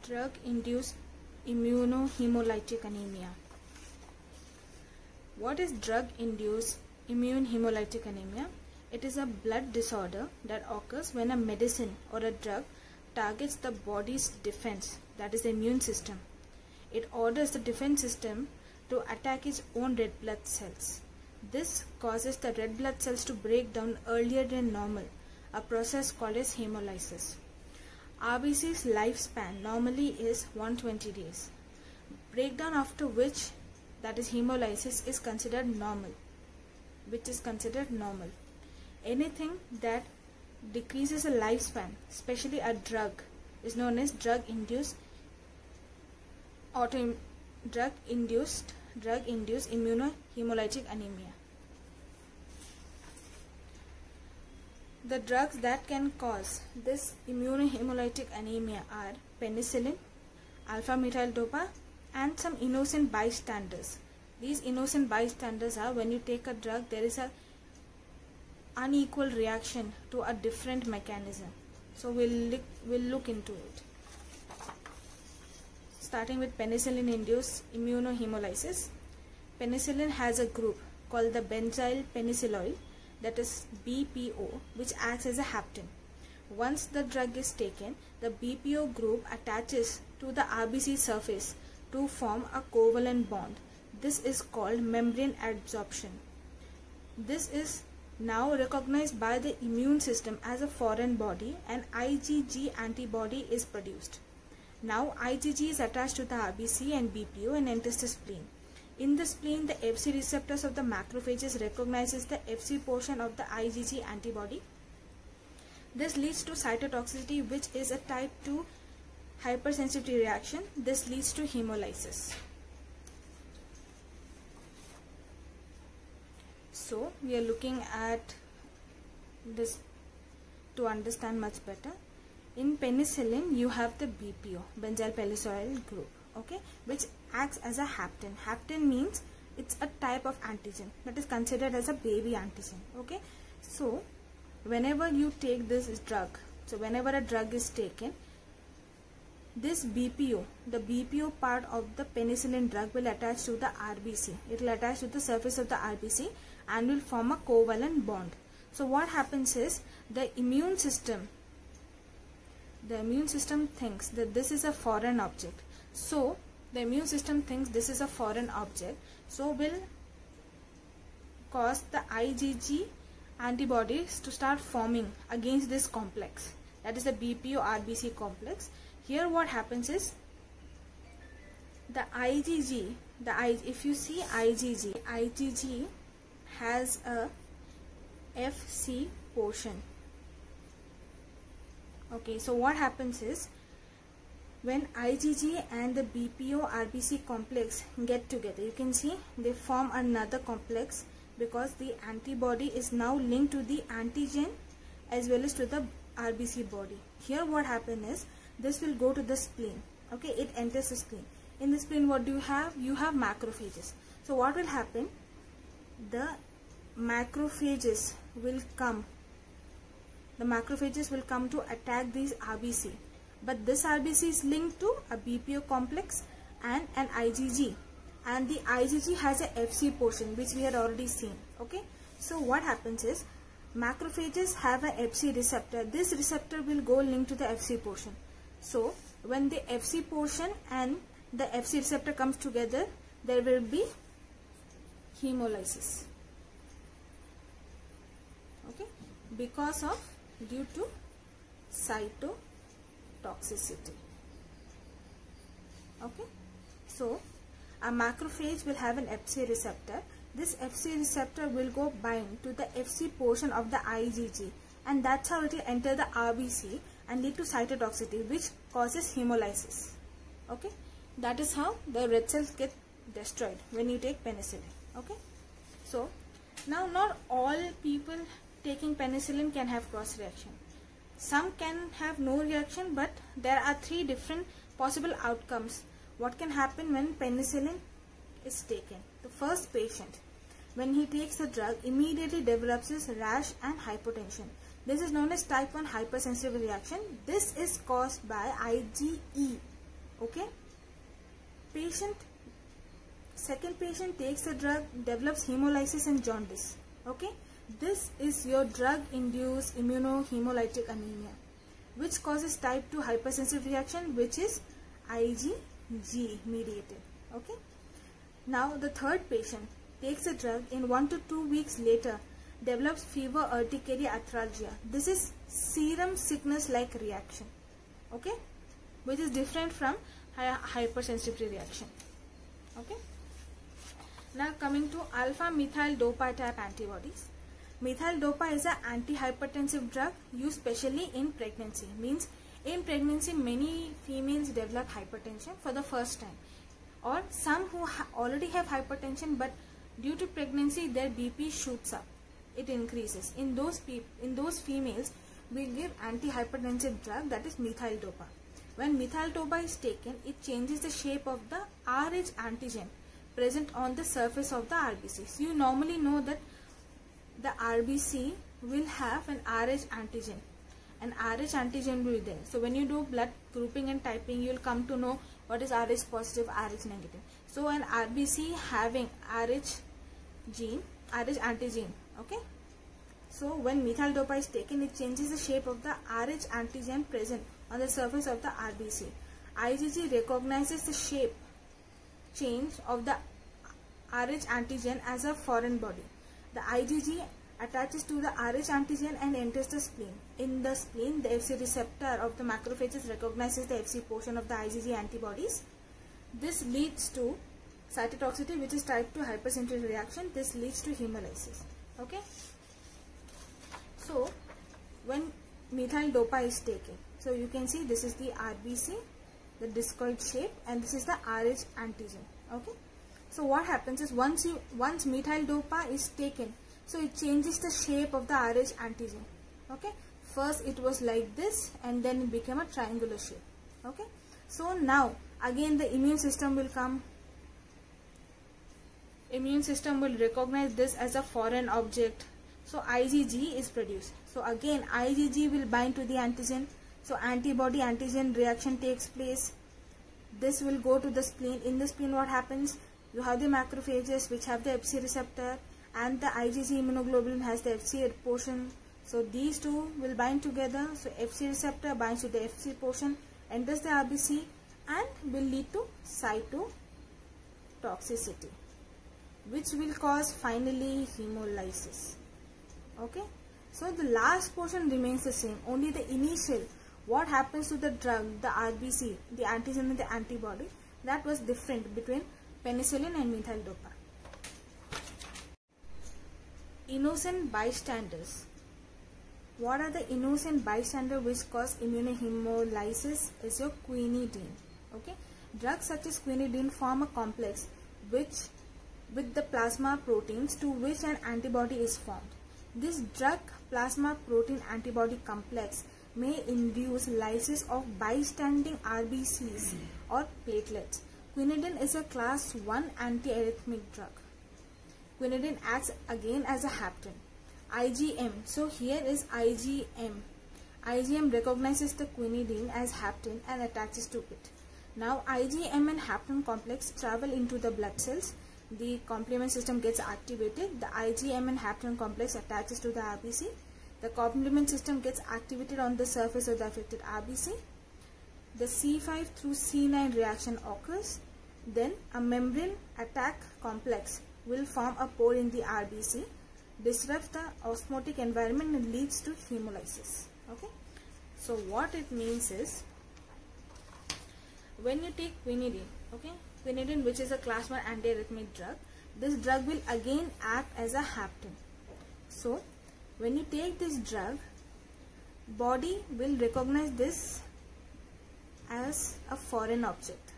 Drug-induced immunohemolytic anemia. What is drug-induced immunohemolytic anemia? It is a blood disorder that occurs when a medicine or a drug targets the body's defense, that is the immune system. It orders the defense system to attack its own red blood cells. This causes the red blood cells to break down earlier than normal, a process called as hemolysis. RBC's lifespan normally is 120 days. Breakdown after which, that is hemolysis, is considered normal, Anything that decreases the lifespan, especially a drug, is known as drug-induced immunohemolytic anemia. The drugs that can cause this immunohemolytic anemia are penicillin, alpha-methyl-dopa, and some innocent bystanders. These innocent bystanders are when you take a drug, there is a unequal reaction to a different mechanism. So we'll look into it. Starting with penicillin-induced immunohemolysis. Penicillin has a group called the benzyl penicilloyl, that is BPO, which acts as a hapten. Once the drug is taken, the BPO group attaches to the RBC surface to form a covalent bond. This is called membrane adsorption. This is now recognized by the immune system as a foreign body, and IgG antibody is produced. Now IgG is attached to the RBC and BPO and enters the spleen. In the spleen, the Fc receptors of the macrophages recognizes the Fc portion of the IgG antibody. This leads to cytotoxicity, which is a type 2 hypersensitivity reaction. This leads to hemolysis. So we are looking at this to understand much better. In penicillin, you have the BPO, benzyl penicilloyl group, okay, which acts as a hapten. Hapten means it's a type of antigen that is considered as a baby antigen, okay. So whenever you take this drug, whenever a drug is taken, this BPO, the BPO part of the penicillin drug will attach to the RBC. It will attach to the surface of the RBC and will form a covalent bond. So what happens is the immune system thinks that this is a foreign object. So the immune system thinks this is a foreign object, so will cause the IgG antibodies to start forming against this complex, that is the BPO RBC complex. Here what happens is the IgG, if you see IgG has a Fc portion. Okay, so what happens is when IgG and the BPO RBC complex get together, you can see they form another complex because the antibody is now linked to the antigen as well as to the RBC body. Here what happens is this will go to the spleen. Okay, it enters the spleen. In the spleen, what do you have? You have macrophages. So what will happen? The macrophages will come. The macrophages will come to attack these RBC. But this RBC is linked to a BPO complex and an IgG. And the IgG has a Fc portion, which we had already seen. Okay. So what happens is macrophages have a Fc receptor. This receptor will go linked to the Fc portion. So when the Fc portion and the Fc receptor comes together, there will be hemolysis. Okay, because of due to cytotoxicity. Okay, so a macrophage will have an Fc receptor. This Fc receptor will go bind to the Fc portion of the IgG, and that's how it will enter the RBC and lead to cytotoxicity, which causes hemolysis. Okay, that is how the red cells get destroyed when you take penicillin. Okay, so now not all people taking penicillin can have cross reaction. Some can have no reaction, but there are 3 different possible outcomes. What can happen when penicillin is taken? The first patient, when he takes the drug, immediately develops this rash and hypotension. This is known as type 1 hypersensitive reaction. This is caused by IgE. Okay. Second patient takes the drug, develops hemolysis and jaundice. Okay. This is your drug-induced immunohemolytic anemia, which causes type 2 hypersensitive reaction, which is IgG mediated. Okay. Now the third patient takes the drug, in 1 to 2 weeks later develops fever, urticaria, arthralgia. This is serum sickness like reaction. Okay, which is different from hypersensitivity reaction. Okay. Now coming to alpha methyl dopa type antibodies. Methyl dopa is an antihypertensive drug used specially in pregnancy. Means in pregnancy many females develop hypertension for the first time, or some who already have hypertension, but due to pregnancy their BP shoots up, it increases. In those females we give antihypertensive drug, that is methyl dopa. When methyl dopa is taken, it changes the shape of the Rh antigen present on the surface of the RBC. So you normally know that the RBC will have an Rh antigen. An Rh antigen will be there. So when you do blood grouping and typing, you will come to know what is Rh positive, Rh negative. So an RBC having Rh antigen. Okay. So when methyl dopa is taken, it changes the shape of the Rh antigen present on the surface of the RBC. IgG recognizes the shape change of the Rh antigen as a foreign body. The IgG attaches to the Rh antigen and enters the spleen. In the spleen, the Fc receptor of the macrophages recognizes the Fc portion of the IgG antibodies. This leads to cytotoxicity, which is type 2 hypersensitivity reaction. This leads to hemolysis. Okay. So when methyl dopa is taken, so you can see this is the RBC, the discoid shape, and this is the Rh antigen. Okay. So what happens is once methyl dopa is taken, so it changes the shape of the Rh antigen. Okay. First it was like this, and then it became a triangular shape. Okay. So now again the immune system will come. Immune system will recognize this as a foreign object. So IgG is produced. So again IgG will bind to the antigen. So antibody antigen reaction takes place. This will go to the spleen. In the spleen what happens? You have the macrophages which have the Fc receptor, and the IgG immunoglobulin has the Fc portion. So these two will bind together. So Fc receptor binds to the Fc portion, enters the RBC, and will lead to cytotoxicity, which will cause finally hemolysis. Okay. So the last portion remains the same. Only the initial, what happens to the drug, the RBC, the antigen and the antibody, that was different between penicillin and methyl dopa. Innocent bystanders. What are the innocent bystanders which cause immunohemolysis? Is your quinidine. Okay. Drugs such as quinidine form a complex with the plasma proteins to which an antibody is formed. This drug plasma protein antibody complex may induce lysis of bystanding RBCs or platelets. Quinidine is a class 1 antiarrhythmic drug. Quinidine acts again as a hapten. IgM. So here is IgM. IgM recognizes the quinidine as hapten and attaches to it. Now IgM and hapten complex travel into the blood cells. The complement system gets activated. The IgM and hapten complex attaches to the RBC. The complement system gets activated on the surface of the affected RBC. The C5 through C9 reaction occurs. Then a membrane attack complex will form a pore in the RBC, disrupts the osmotic environment and leads to hemolysis. Okay. So what it means is, when you take quinidine, okay, quinidine, which is a class 1 antiarrhythmic drug, this drug will again act as a hapten. So when you take this drug, body will recognize this as a foreign object.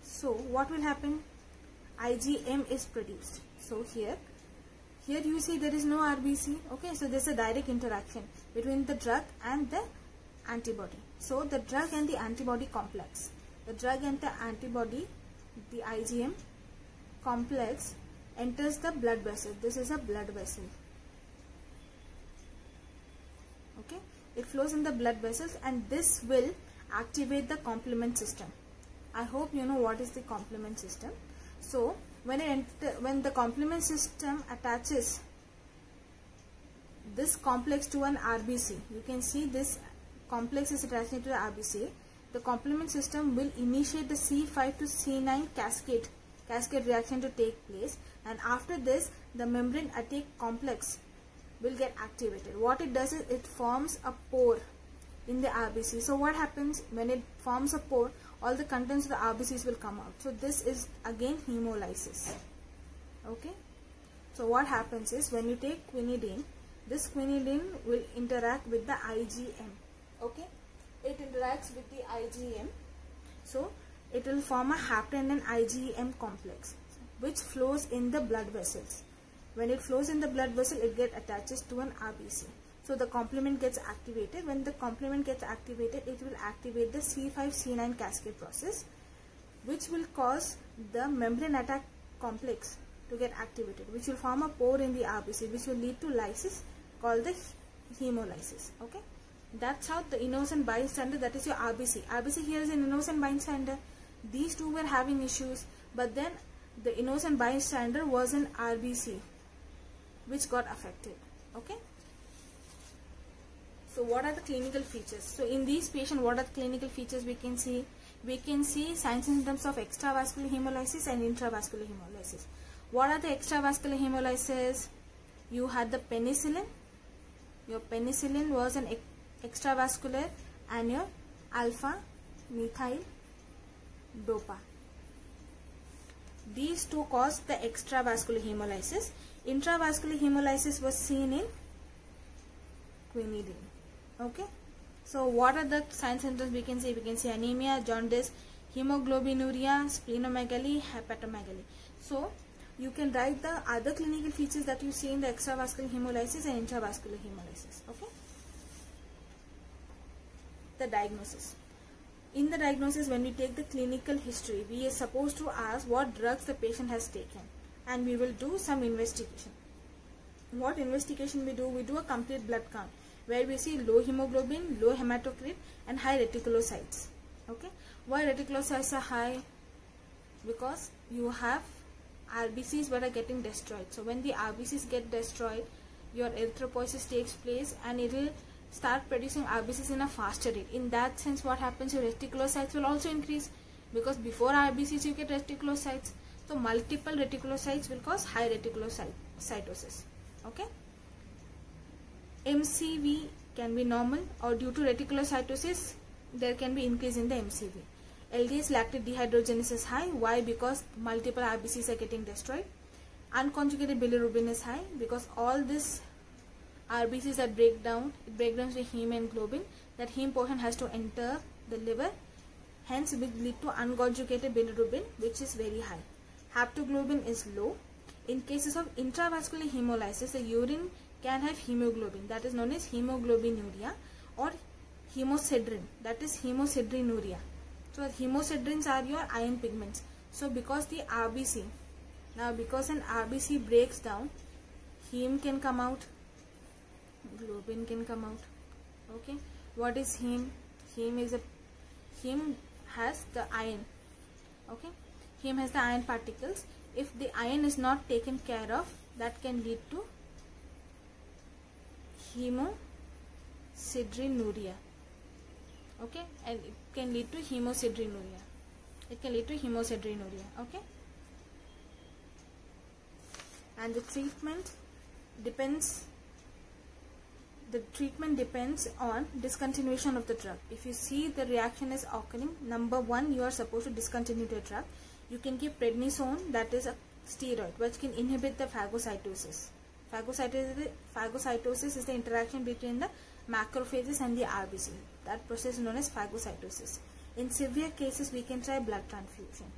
So what will happen? IgM is produced. So here you see there is no RBC. Okay, so there is a direct interaction between the drug and the antibody. So the drug and the antibody complex, the drug and the antibody, the IgM complex enters the blood vessel. This is a blood vessel. Okay, it flows in the blood vessels, and this will activate the complement system. I hope you know what is the complement system. So when the complement system attaches this complex to an RBC, you can see this complex is attaching to the RBC. The complement system will initiate the C5 to C9 cascade reaction to take place, and after this the membrane attack complex will get activated. What it does is it forms a pore in the RBC. So what happens when it forms a pore? All the contents of the RBCs will come out. So this is again hemolysis. Okay. So what happens is when you take quinidine, this quinidine will interact with the IgM. Okay. It interacts with the IgM. So it will form a hapten and IgM complex which flows in the blood vessels. When it flows in the blood vessel, it gets attached to an RBC. So the complement gets activated. When the complement gets activated, it will activate the C5-C9 cascade process, which will cause the membrane attack complex to get activated, which will form a pore in the RBC, which will lead to lysis called the hemolysis. Okay, that's how the innocent bystander, that is your RBC. RBC here is an innocent bystander. These two were having issues, but then the innocent bystander was an RBC which got affected. Okay. So what are the clinical features? So in these patients, what are the clinical features we can see? We can see signs and symptoms of extravascular hemolysis and intravascular hemolysis. What are the extravascular hemolysis? You had the penicillin. Your penicillin was an extravascular, and your alpha methyl dopa. These two caused the extravascular hemolysis. Intravascular hemolysis was seen in quinidine. Okay. So what are the signs and symptoms we can see? We can see anemia, jaundice, hemoglobinuria, splenomegaly, hepatomegaly. So you can write the other clinical features that you see in the extravascular hemolysis and intravascular hemolysis. Okay. The diagnosis. In the diagnosis, when we take the clinical history, we are supposed to ask what drugs the patient has taken, and we will do some investigation. What investigation we do? We do a complete blood count, where we see low hemoglobin, low hematocrit, and high reticulocytes. Okay. Why reticulocytes are high? Because you have RBCs that are getting destroyed. So when the RBCs get destroyed, your erythropoiesis takes place, and it will start producing RBCs in a faster rate. In that sense, what happens? Your reticulocytes will also increase, because before RBCs you get reticulocytes. So multiple reticulocytes will cause high reticulocytosis. Okay. MCV can be normal, or due to reticulocytosis there can be increase in the MCV. LDH lactate dehydrogenase is high. Why? Because multiple RBCs are getting destroyed. Unconjugated bilirubin is high, because all this RBCs that break down, it breaks down to heme and globin. That heme portion has to enter the liver, hence it will lead to unconjugated bilirubin, which is very high. Haptoglobin is low. In cases of intravascular hemolysis, the urine can have hemoglobin, that is known as hemoglobinuria, or hemosiderin, that is hemosideриnuria. So hemosiderins are your iron pigments. So because the RBC, now because an RBC breaks down, heme can come out, globin can come out. Okay. What is heme? Heme has the iron. Okay. Heme has the iron particles. If the iron is not taken care of, that can lead to hemosideриnuria. Okay, and it can lead to hemosideриnuria. Okay, and the treatment depends. The treatment depends on discontinuation of the drug. If you see the reaction is occurring, number one, you are supposed to discontinue the drug. You can give prednisone, that is a steroid, which can inhibit the phagocytosis. Phagocytosis is the interaction between the macrophages and the RBC. That process is known as phagocytosis. In severe cases, we can try blood transfusion.